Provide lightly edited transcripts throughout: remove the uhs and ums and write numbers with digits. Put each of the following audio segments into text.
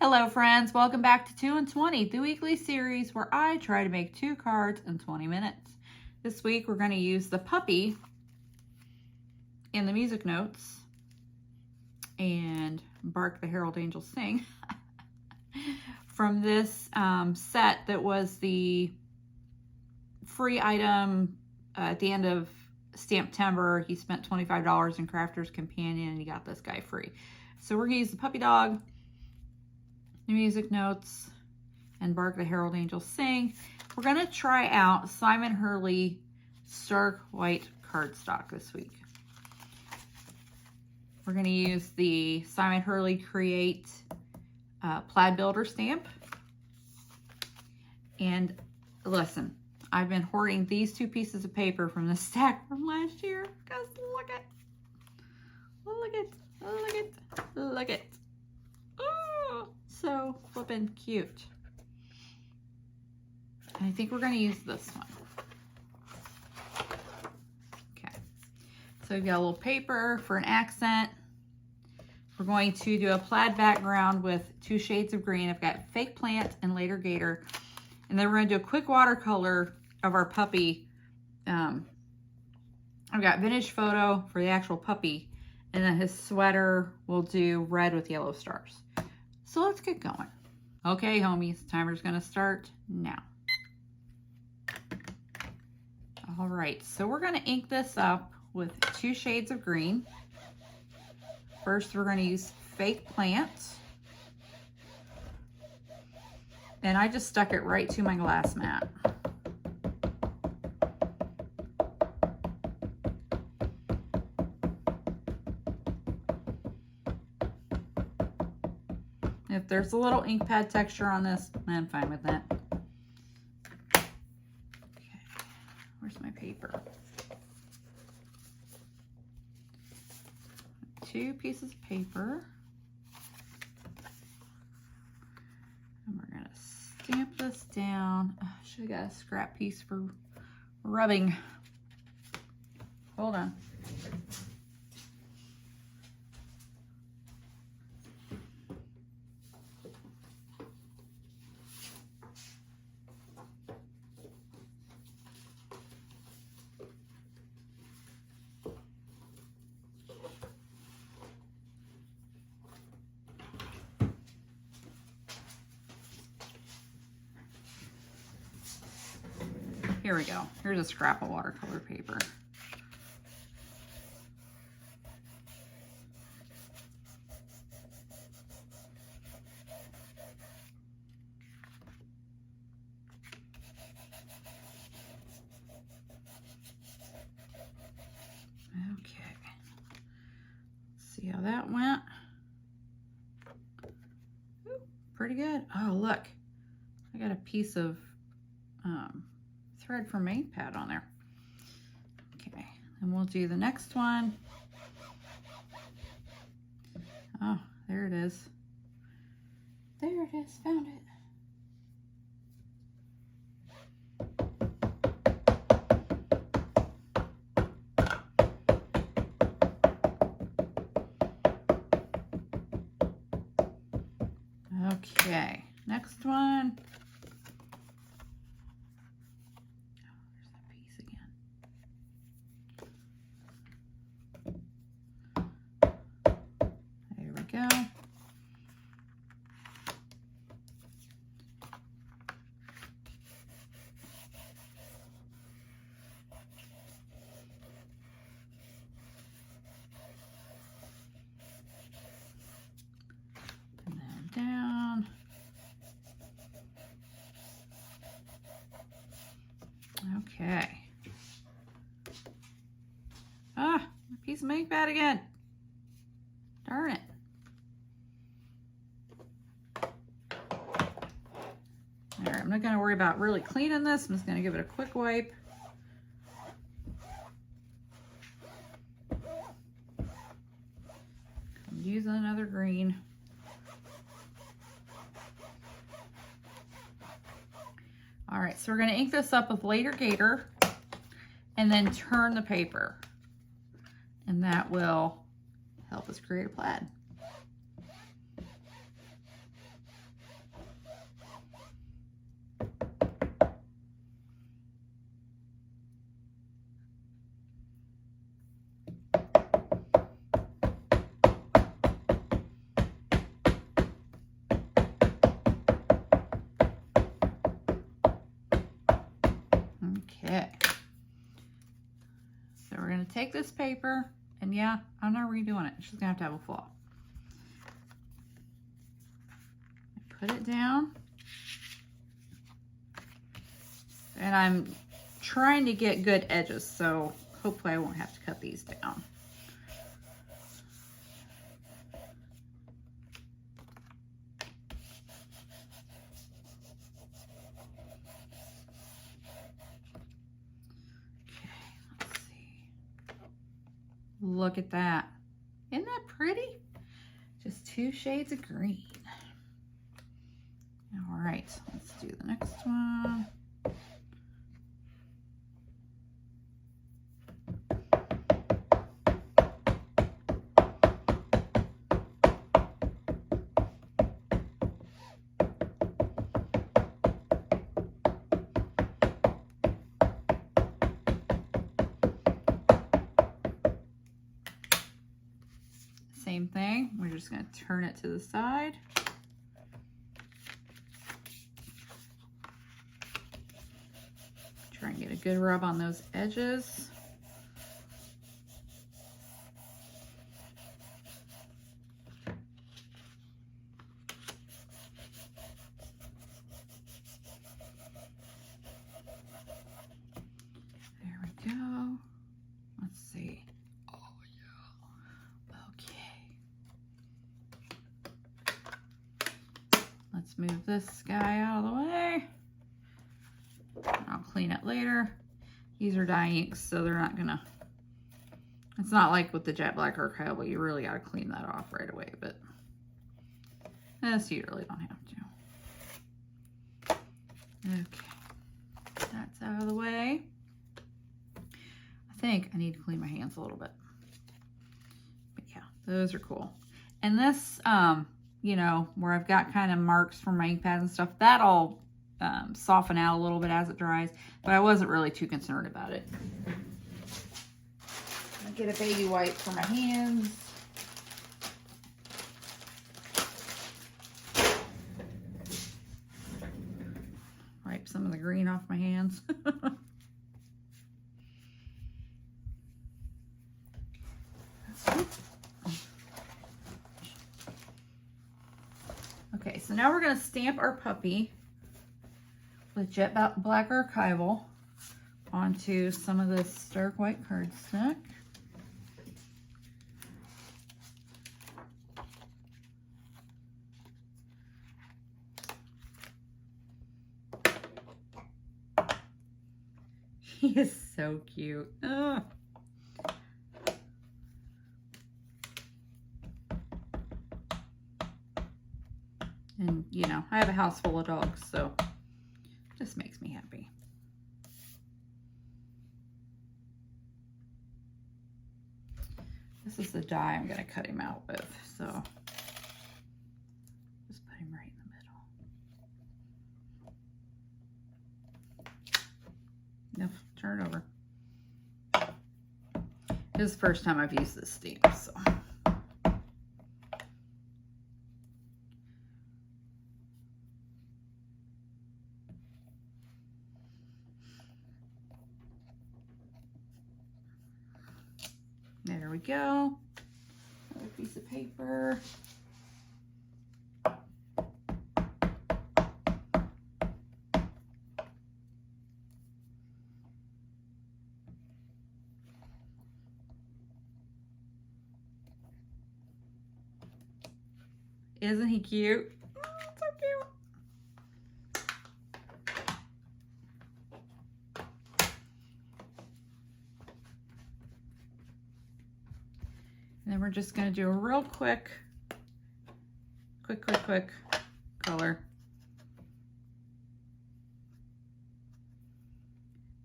Hello friends, welcome back to 2 in 20, the weekly series where I try to make 2 cards in 20 minutes. This week we're going to use the puppy in the music notes and Bark the Herald Angels Sing from this set that was the free item at the end of Stamptember. He spent $25 in Crafter's Companion and he got this guy free. So we're going to use the puppy dog, the music notes, and Bark the Herald Angels Sing. We're going to try out Simon Hurley Stark White cardstock this week. We're going to use the Simon Hurley Create Plaid Builder stamp. And listen, I've been hoarding these 2 pieces of paper from the stack from last year because look at it. Oh, so flippin' cute. And I think we're going to use this one. Okay, so we've got a little paper for an accent. We're going to do a plaid background with 2 shades of green. I've got Fake Plant and Later Gator. And then we're going to do a quick watercolor of our puppy. I've got Vintage Photo for the actual puppy. And then his sweater will do red with yellow stars. So let's get going. Okay, homies, timer's going to start now. All right, so we're going to ink this up with 2 shades of green. First, we're going to use Fake Plant. And I just stuck it right to my glass mat. If there's a little ink pad texture on this, I'm fine with that. Okay, where's my paper? 2 pieces of paper. And we're gonna stamp this down. Oh, should have got a scrap piece for rubbing. Hold on. Here we go. Here's a scrap of watercolor paper. Okay. Let's see how that went. Ooh, pretty good. Oh, look. I got a piece of thread from MatePad on there. Okay, and we'll do the next one. Oh, there it is. There it is, found it. Okay, next one. Go. And then down. Okay. Ah, a piece of MatePad again. Darn it. All right, I'm not going to worry about really cleaning this. I'm just going to give it a quick wipe. I'm using another green. All right, so we're going to ink this up with Later Gator and then turn the paper. And that will help us create a plaid. Okay. So we're going to take this paper, and yeah, I'm not redoing it. She's going to have a flaw. Put it down. And I'm trying to get good edges, so hopefully I won't have to cut these down. Look at that. Isn't that pretty? Just 2 shades of green. All right, let's do the next one. Same thing, we're just going to turn it to the side. Try and get a good rub on those edges. There we go. Let's see. Oh yeah. Okay. Let's move this guy out of the way. I'll clean it later. These are dye inks, so they're not gonna, it's not like with the jet black archival, you really gotta clean that off right away, but this you really don't have to. Okay, that's out of the way. I think I need to clean my hands a little bit. But yeah, those are cool. And this, you know, where I've got kind of marks from my ink pads and stuff, that'll soften out a little bit as it dries, but I wasn't really too concerned about it. I'll get a baby wipe for my hands. Wipe some of the green off my hands. Okay, so now we're going to stamp our puppy with jet black archival onto some of this stark white cardstock. He is so cute. Ugh. And, you know, I have a house full of dogs, so it just makes me happy. This is the die I'm going to cut him out with, so just put him right in the middle. Nope, turn it over. This is the first time I've used this stamp, so. There we go. Another piece of paper. Isn't he cute? Oh, so cute. And then we're just going to do a real quick color.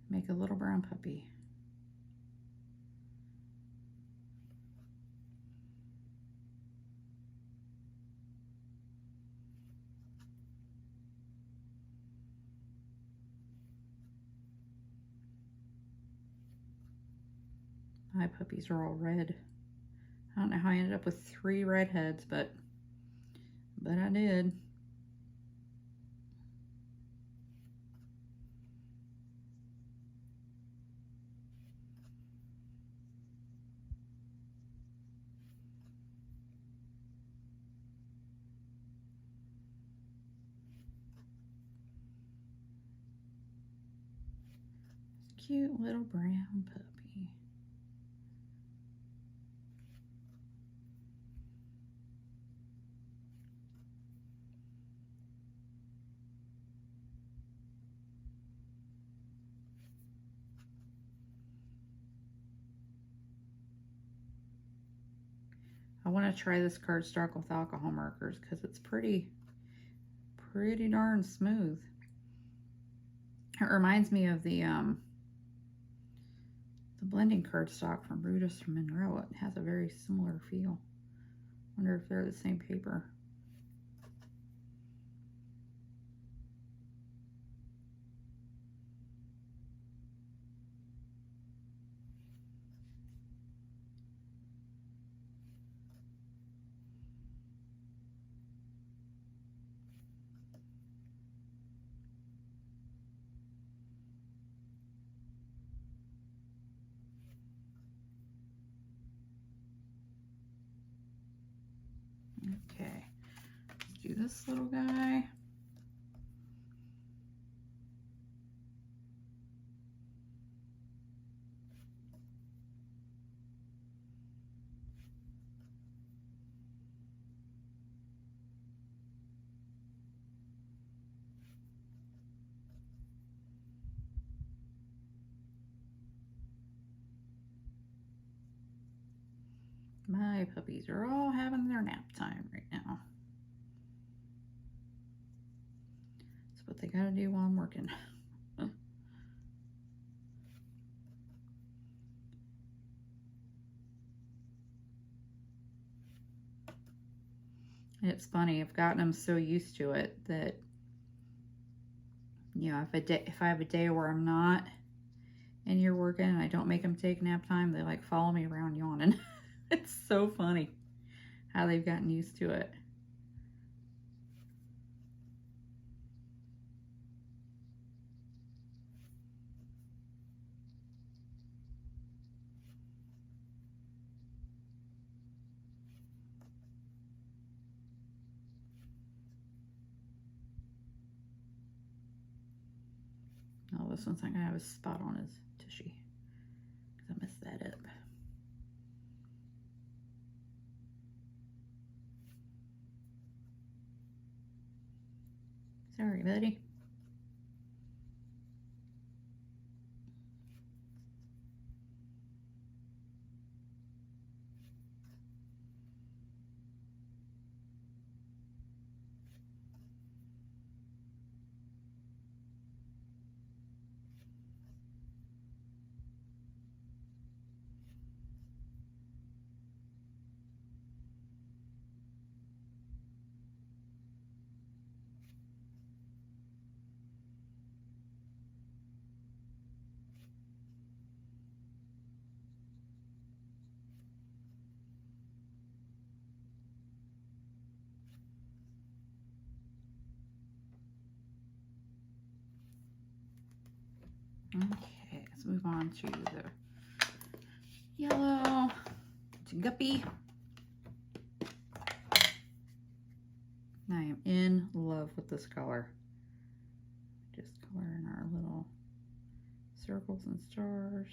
Make a little brown puppy. My puppies are all red. I don't know how I ended up with 3 red heads, but I did. Cute little brown puppy. I want to try this cardstock with alcohol markers because it's pretty darn smooth. It reminds me of the blending cardstock from Brutus Monroe. It has a very similar feel. Wonder if they're the same paper. Okay, let's do this little guy. My puppies are all having their nap time right now. That's what they gotta do while I'm working. It's funny, I've gotten them so used to it that, you know, if I have a day where I'm not and you're working and I don't make them take nap time, they like follow me around yawning. It's so funny how they've gotten used to it. Oh, this one's not gonna have a spot on his tushy because I messed that up. Sorry, buddy. Okay, let's move on to the yellow. It's a guppy. I am in love with this color. Just color in our little circles and stars.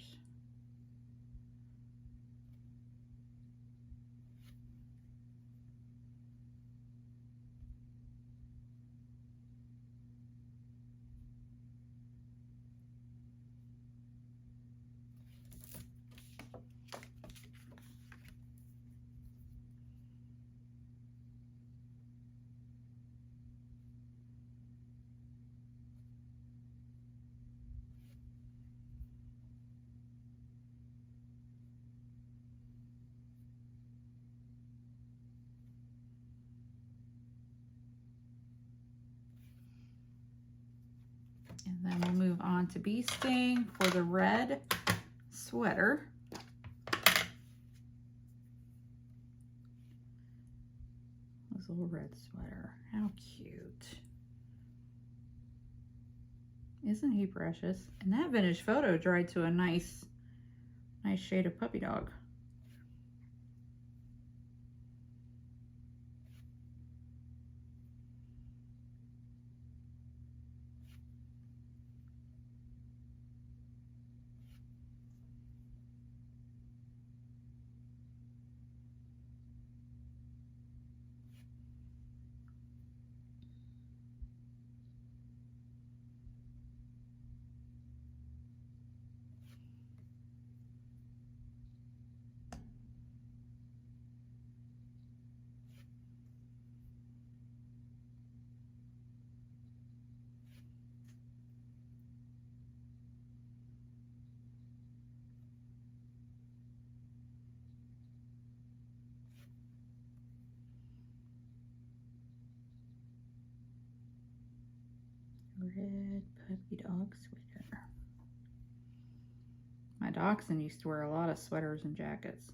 And then we'll move on to Bee Sting for the red sweater. This little red sweater. How cute. Isn't he precious? And that vintage photo dried to a nice shade of puppy dog. red puppy dog sweater. My dachshund used to wear a lot of sweaters and jackets.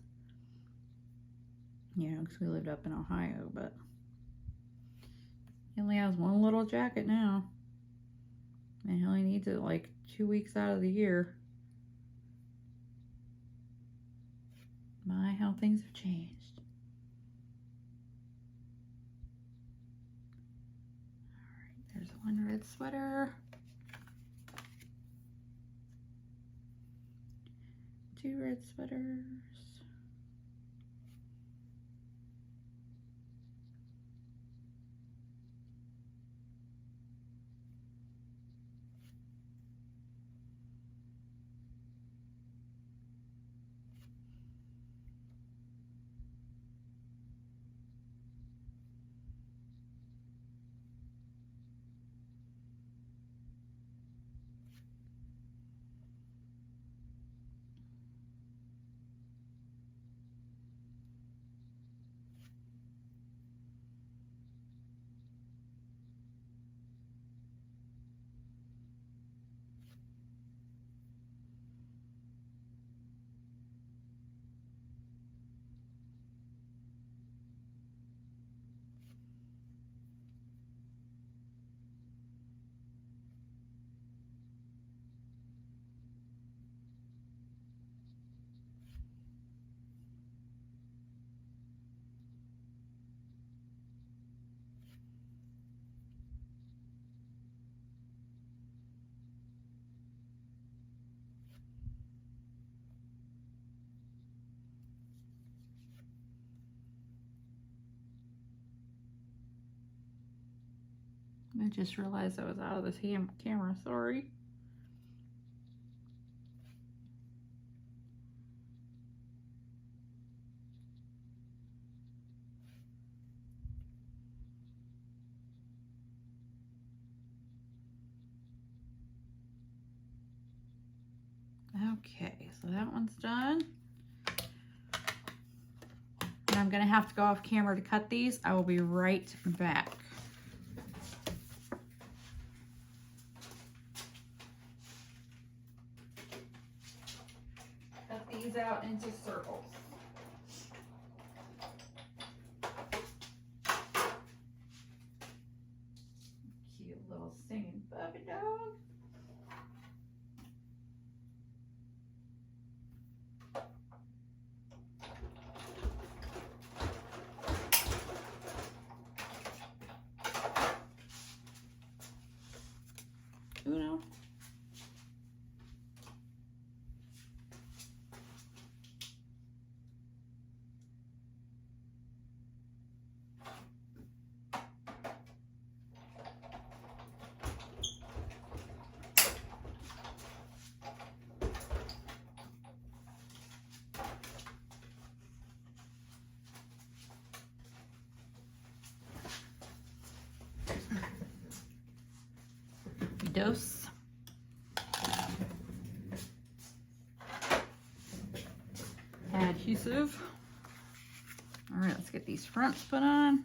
You know, because we lived up in Ohio, but he only has one little jacket now. And he only needs it like 2 weeks out of the year. My, how things have changed. Alright, there's one red sweater. 2 red sweaters. I just realized I was out of this camera, sorry. Okay, so that one's done. And I'm gonna have to go off camera to cut these. I will be right back. Cut these out into circles. Cute little singing puppy dog. Uno. Dos. Adhesive. All right, let's get these fronts put on.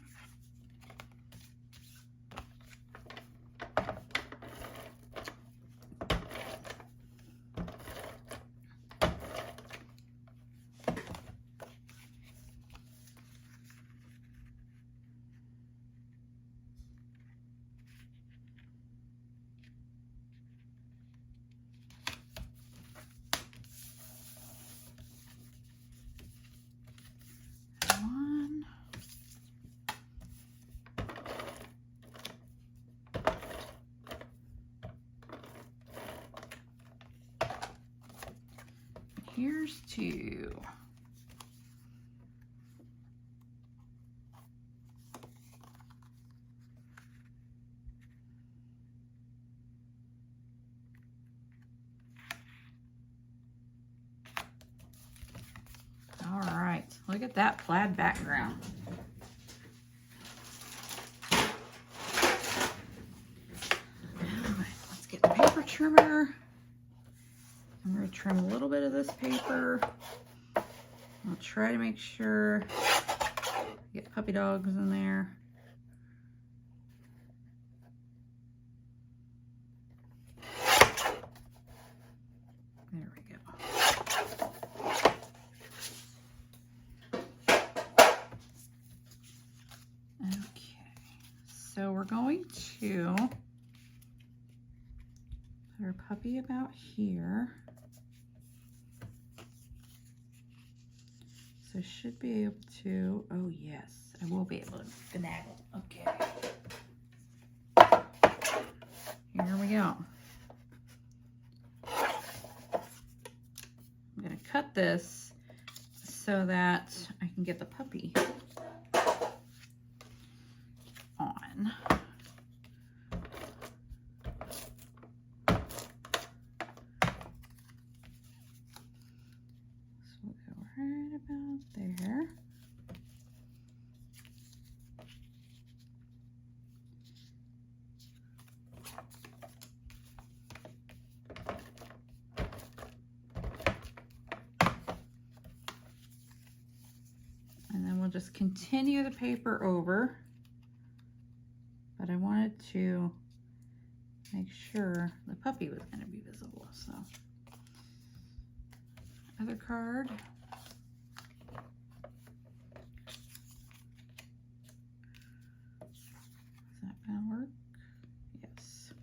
Here's 2. All right, look at that plaid background. All right, let's get the paper trimmer. I'm going to trim a little bit of this paper. I'll try to make sure I get puppy dogs in there. we're going to put our puppy about here. So I should be able to, oh yes, I will be able to finagle. Okay. Here we go. I'm going to cut this so that I can get the puppy on. So we'll go right about there. And then we'll just continue the paper over. But I wanted to make sure the puppy was going to be visible. So, other card. Is that going to work? Yes.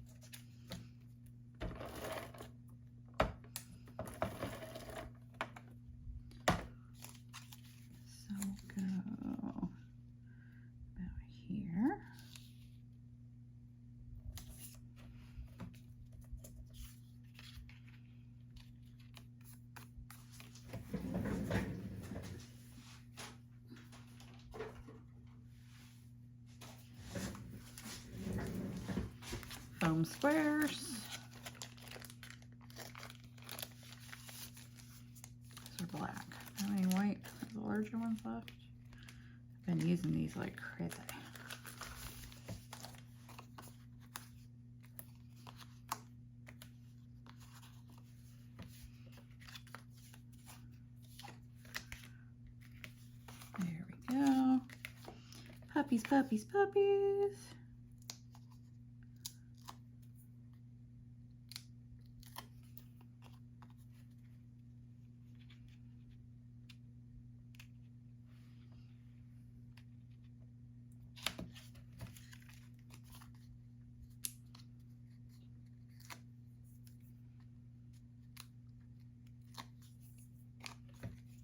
So we'll go about here. Foam squares. These are black. How many white, the larger ones left? I've been using these like crazy. There we go. Puppies, puppies, puppies.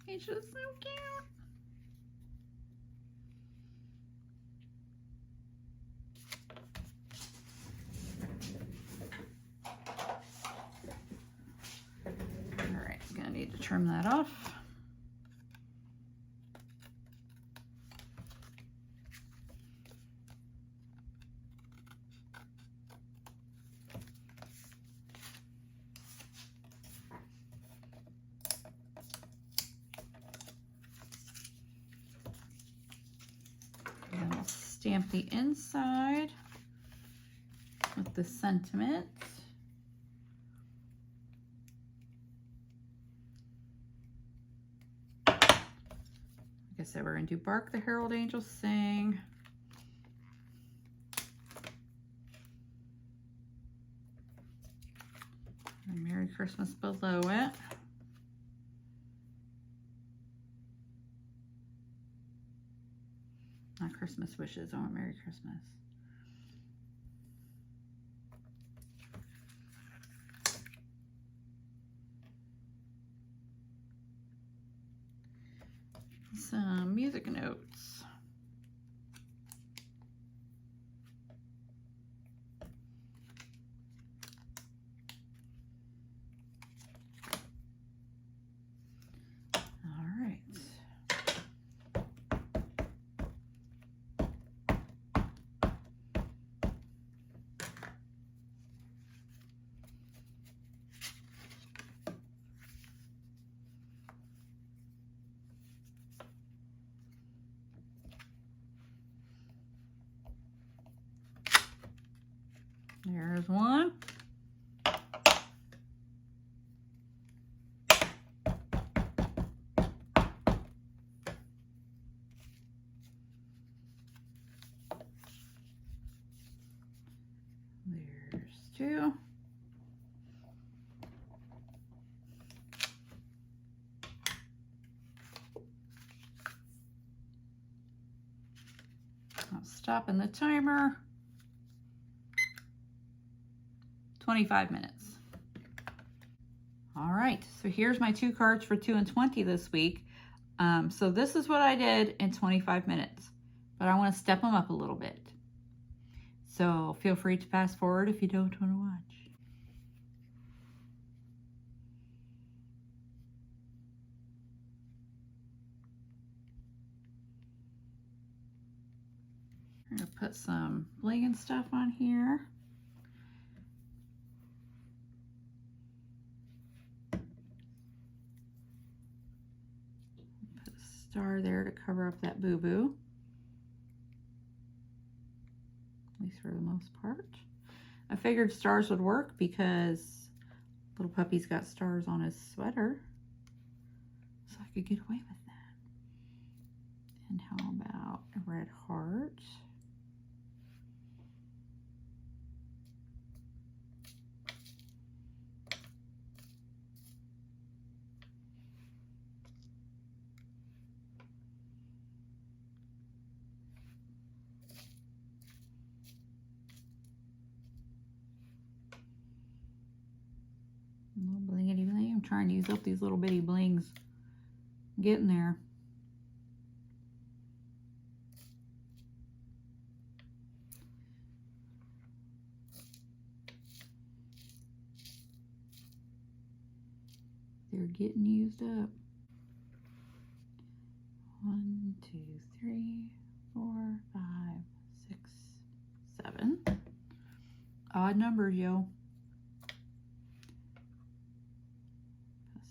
He's just so cute. All right, I'm gonna need to trim that off. Stamp the inside with the sentiment. Like I said, we're going to do Bark the Herald Angels Sing. And Merry Christmas below it. Not Christmas wishes, I want Merry Christmas. Some music notes. All right. There's one. There's two. I'm stopping the timer. 25 minutes. All right, so here's my 2 cards for 2 and 20 this week. So this is what I did in 25 minutes, but I want to step them up a little bit. So feel free to fast forward if you don't want to watch. I'm going to put some bling and stuff on here. Put a star there to cover up that boo-boo. At least for the most part. I figured stars would work because little puppy's got stars on his sweater. So I could get away with that. And how about a red heart? Little blingity bling. I'm trying to use up these little bitty blings. I'm getting there. They're getting used up. 1, 2, 3, 4, 5, 6, 7. Odd numbers, yo.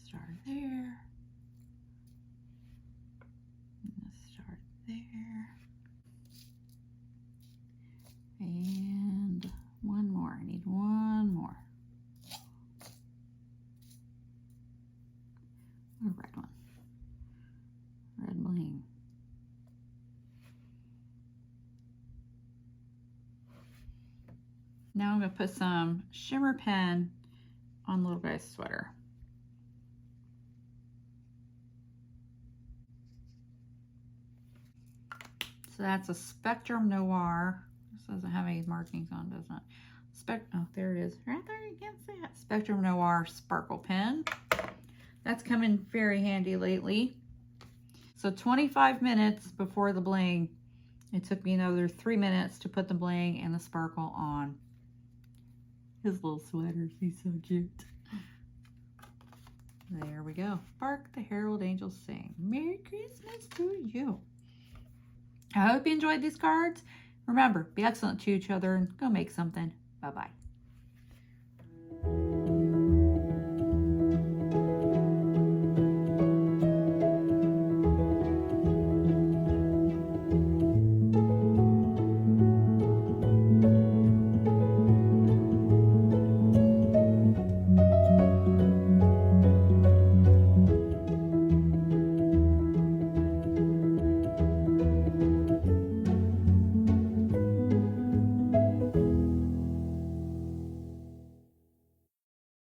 Start there. Start there. And one more. I need one more. A red one. Red bling. Now I'm going to put some shimmer pen on little guy's sweater. So that's a Spectrum Noir. This doesn't have any markings on, doesn't it? Oh, there it is. Right there, you can't see it. Spectrum Noir sparkle pen. That's come in very handy lately. So 25 minutes before the bling. It took me another 3 minutes to put the bling and the sparkle on his little sweaters. He's so cute. There we go. Bark the Herald Angels sing. Merry Christmas to you. I hope you enjoyed these cards. Remember, be excellent to each other and go make something. Bye-bye.